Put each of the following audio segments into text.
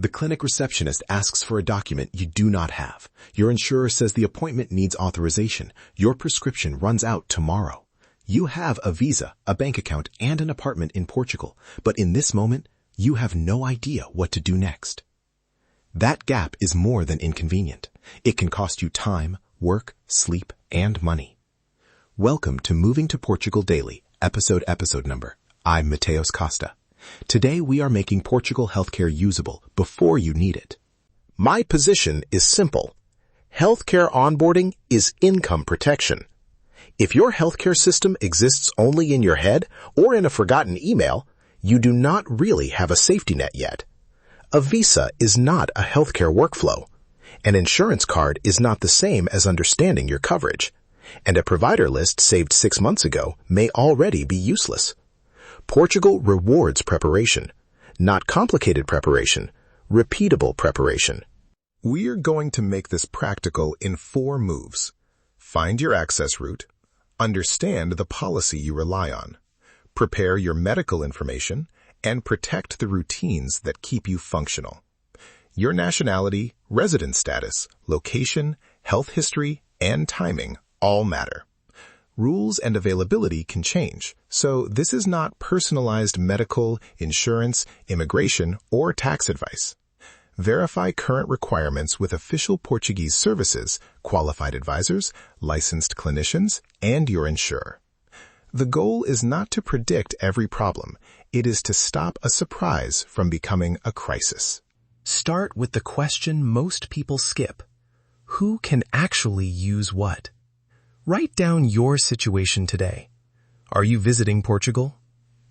The clinic receptionist asks for a document you do not have. Your insurer says the appointment needs authorization. Your prescription runs out tomorrow. You have a visa, a bank account, and an apartment in Portugal, but in this moment, you have no idea what to do next. That gap is more than inconvenient. It can cost you time, work, sleep, and money. Welcome to Moving to Portugal Daily, episode number. I'm Mateus Costa. Today we are making Portugal healthcare usable before you need it. My position is simple. Healthcare onboarding is income protection. If your healthcare system exists only in your head or in a forgotten email, you do not really have a safety net yet. A visa is not a healthcare workflow. An insurance card is not the same as understanding your coverage. And a provider list saved 6 months ago may already be useless. Portugal rewards preparation, not complicated preparation, repeatable preparation. We're going to make this practical in 4 moves. Find your access route, understand the policy you rely on, prepare your medical information, and protect the routines that keep you functional. Your nationality, residence status, location, health history, and timing all matter. Rules and availability can change, so this is not personalized medical, insurance, immigration, or tax advice. Verify current requirements with official Portuguese services, qualified advisors, licensed clinicians, and your insurer. The goal is not to predict every problem. It is to stop a surprise from becoming a crisis. Start with the question most people skip. Who can actually use what? Write down your situation today. Are you visiting Portugal?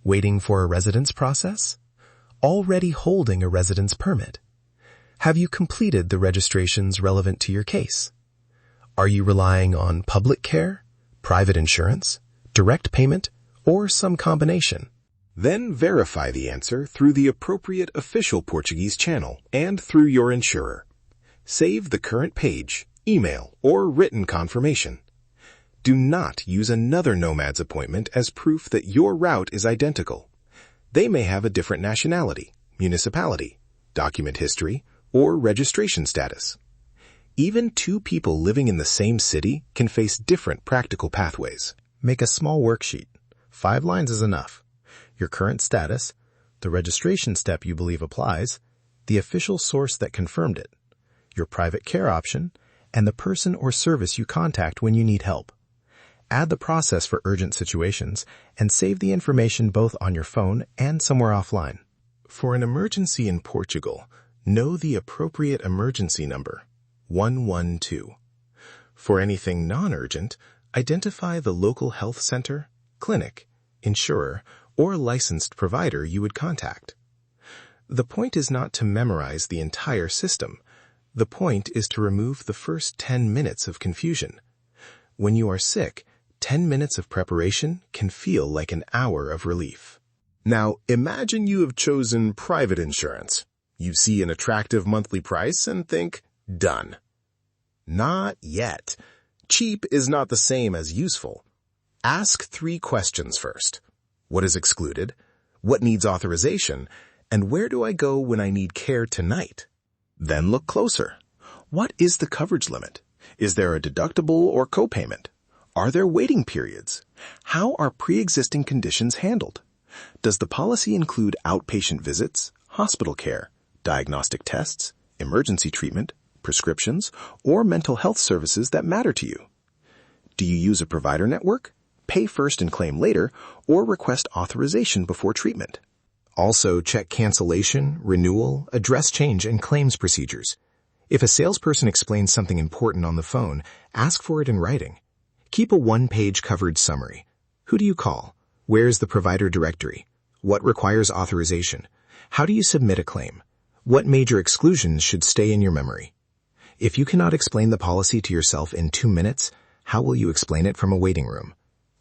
Waiting for a residence process? Already holding a residence permit? Have you completed the registrations relevant to your case? Are you relying on public care, private insurance, direct payment, or some combination? Then verify the answer through the appropriate official Portuguese channel and through your insurer. Save the current page, email, or written confirmation. Do not use another Nomads appointment as proof that your route is identical. They may have a different nationality, municipality, document history, or registration status. Even 2 people living in the same city can face different practical pathways. Make a small worksheet. 5 lines is enough. Your current status, the registration step you believe applies, the official source that confirmed it, your private care option, and the person or service you contact when you need help. Add the process for urgent situations and save the information both on your phone and somewhere offline. For an emergency in Portugal, know the appropriate emergency number, 112. For anything non-urgent, identify the local health center, clinic, insurer, or licensed provider you would contact. The point is not to memorize the entire system. The point is to remove the first 10 minutes of confusion. When you are sick, 10 minutes of preparation can feel like an hour of relief. Now, imagine you have chosen private insurance. You see an attractive monthly price and think, done. Not yet. Cheap is not the same as useful. Ask 3 questions first. What is excluded? What needs authorization? And where do I go when I need care tonight? Then look closer. What is the coverage limit? Is there a deductible or copayment? Are there waiting periods? How are pre-existing conditions handled? Does the policy include outpatient visits, hospital care, diagnostic tests, emergency treatment, prescriptions, or mental health services that matter to you? Do you use a provider network, pay first and claim later, or request authorization before treatment? Also, check cancellation, renewal, address change, and claims procedures. If a salesperson explains something important on the phone, ask for it in writing. Keep a 1-page coverage summary. Who do you call? Where's the provider directory? What requires authorization? How do you submit a claim? What major exclusions should stay in your memory? If you cannot explain the policy to yourself in 2 minutes, how will you explain it from a waiting room?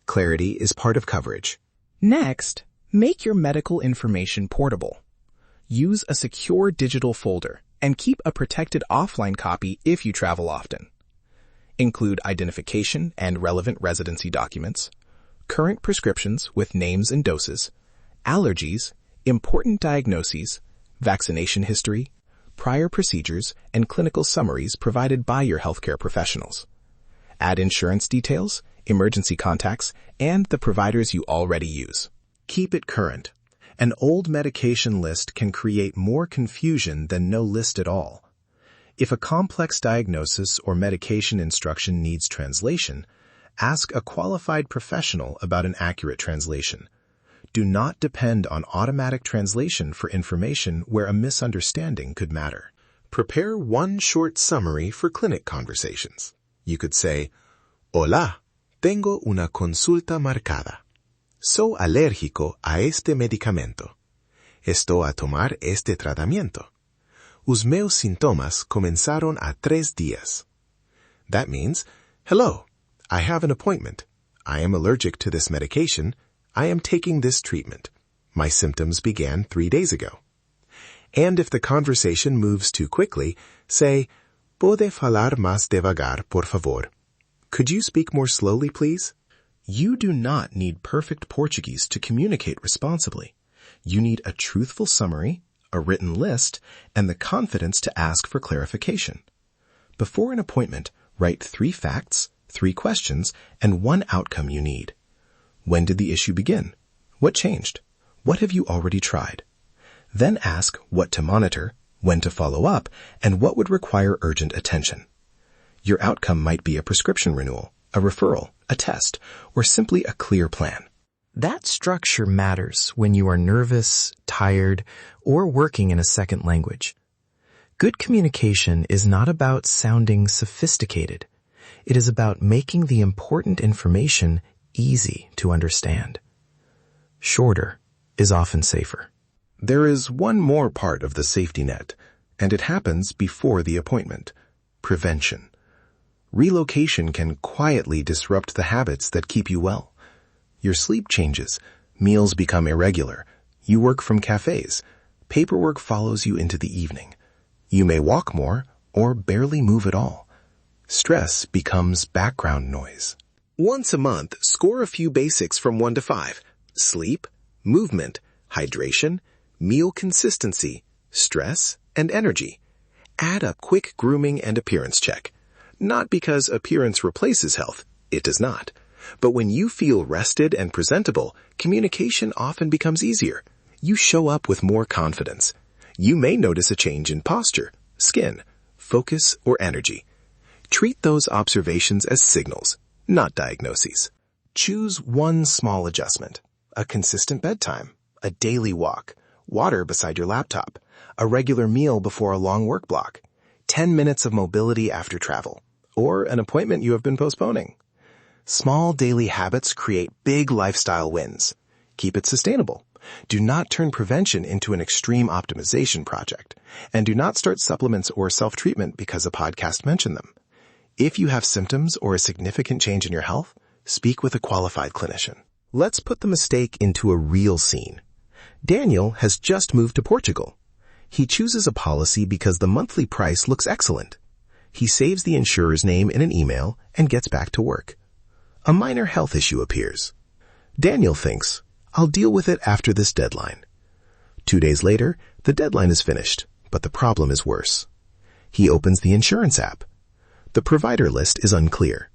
Clarity is part of coverage. Next, make your medical information portable. Use a secure digital folder and keep a protected offline copy if you travel often. Include identification and relevant residency documents, current prescriptions with names and doses, allergies, important diagnoses, vaccination history, prior procedures, and clinical summaries provided by your healthcare professionals. Add insurance details, emergency contacts, and the providers you already use. Keep it current. An old medication list can create more confusion than no list at all. If a complex diagnosis or medication instruction needs translation, ask a qualified professional about an accurate translation. Do not depend on automatic translation for information where a misunderstanding could matter. Prepare one short summary for clinic conversations. You could say, Hola, tengo una consulta marcada. Soy alérgico a este medicamento. Estoy a tomar este tratamiento. Os meus sintomas comenzaron a 3 días. That means, hello, I have an appointment. I am allergic to this medication. I am taking this treatment. My symptoms began 3 days ago. And if the conversation moves too quickly, say, Pode falar más devagar, por favor. Could you speak more slowly, please? You do not need perfect Portuguese to communicate responsibly. You need a truthful summary, a written list, and the confidence to ask for clarification. Before an appointment, write 3 facts, 3 questions, and 1 outcome you need. When did the issue begin? What changed? What have you already tried? Then ask what to monitor, when to follow up, and what would require urgent attention. Your outcome might be a prescription renewal, a referral, a test, or simply a clear plan. That structure matters when you are nervous, tired, or working in a second language. Good communication is not about sounding sophisticated. It is about making the important information easy to understand. Shorter is often safer. There is one more part of the safety net, and it happens before the appointment: prevention. Relocation can quietly disrupt the habits that keep you well. Your sleep changes, meals become irregular, you work from cafes, paperwork follows you into the evening. You may walk more or barely move at all. Stress becomes background noise. Once a month, score a few basics from 1 to 5. Sleep, movement, hydration, meal consistency, stress, and energy. Add a quick grooming and appearance check. Not because appearance replaces health, it does not. But when you feel rested and presentable, communication often becomes easier. You show up with more confidence. You may notice a change in posture, skin, focus, or energy. Treat those observations as signals, not diagnoses. Choose one small adjustment: a consistent bedtime, a daily walk, water beside your laptop, a regular meal before a long work block, 10 minutes of mobility after travel, or an appointment you have been postponing. Small daily habits create big lifestyle wins. Keep it sustainable. Do not turn prevention into an extreme optimization project, and do not start supplements or self-treatment because a podcast mentioned them. If you have symptoms or a significant change in your health, speak with a qualified clinician. Let's put the mistake into a real scene. Daniel has just moved to Portugal. He chooses a policy because the monthly price looks excellent. He saves the insurer's name in an email and gets back to work. A minor health issue appears. Daniel thinks, I'll deal with it after this deadline. 2 days later, the deadline is finished, but the problem is worse. He opens the insurance app. The provider list is unclear.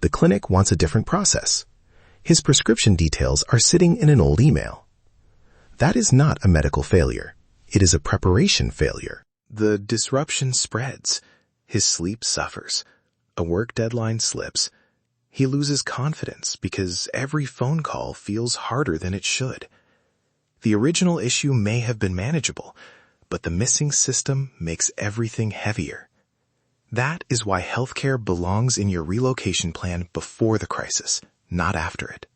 The clinic wants a different process. His prescription details are sitting in an old email. That is not a medical failure. It is a preparation failure. The disruption spreads. His sleep suffers. A work deadline slips. He loses confidence because every phone call feels harder than it should. The original issue may have been manageable, but the missing system makes everything heavier. That is why healthcare belongs in your relocation plan before the crisis, not after it.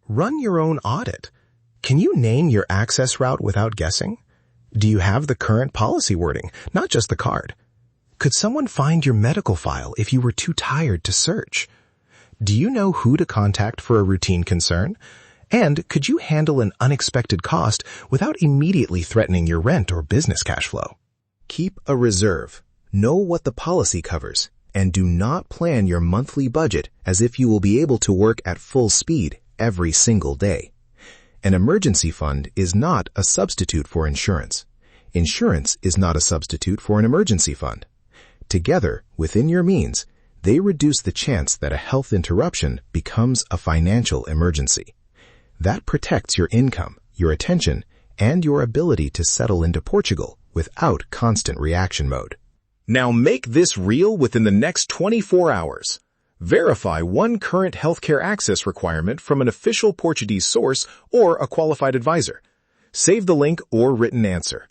Run your own audit. Can you name your access route without guessing? Do you have the current policy wording, not just the card? Could someone find your medical file if you were too tired to search? Do you know who to contact for a routine concern? And could you handle an unexpected cost without immediately threatening your rent or business cash flow? Keep a reserve. Know what the policy covers, and do not plan your monthly budget as if you will be able to work at full speed every single day. An emergency fund is not a substitute for insurance. Insurance is not a substitute for an emergency fund. Together, within your means, they reduce the chance that a health interruption becomes a financial emergency. That protects your income, your attention, and your ability to settle into Portugal without constant reaction mode. Now make this real within the next 24 hours. Verify one current healthcare access requirement from an official Portuguese source or a qualified advisor. Save the link or written answer.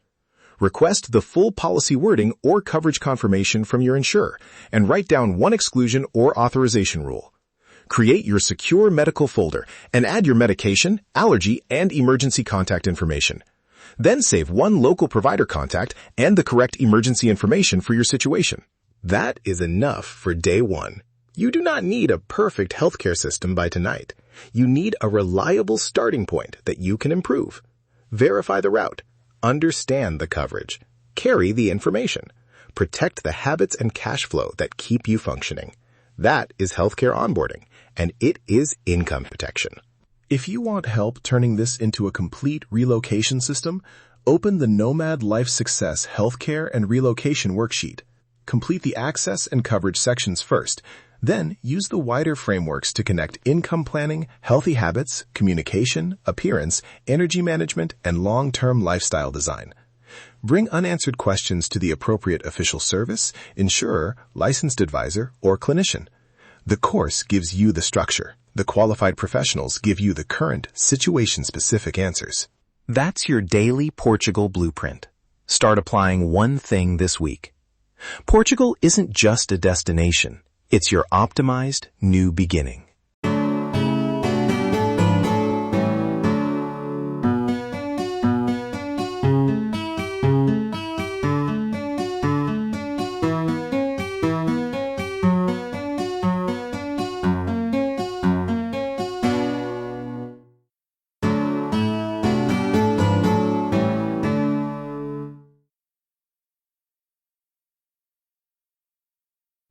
Request the full policy wording or coverage confirmation from your insurer and write down one exclusion or authorization rule. Create your secure medical folder and add your medication, allergy, and emergency contact information. Then save one local provider contact and the correct emergency information for your situation. That is enough for day one. You do not need a perfect healthcare system by tonight. You need a reliable starting point that you can improve. Verify the route. Understand the coverage. Carry the information. Protect the habits and cash flow that keep you functioning. That is healthcare onboarding, and it is income protection. If you want help turning this into a complete relocation system, open the Nomad Life Success Healthcare and Relocation Worksheet. Complete the access and coverage sections first. Then use the wider frameworks to connect income planning, healthy habits, communication, appearance, energy management, and long-term lifestyle design. Bring unanswered questions to the appropriate official service, insurer, licensed advisor, or clinician. The course gives you the structure. The qualified professionals give you the current, situation-specific answers. That's your daily Portugal blueprint. Start applying one thing this week. Portugal isn't just a destination. It's your optimized new beginning.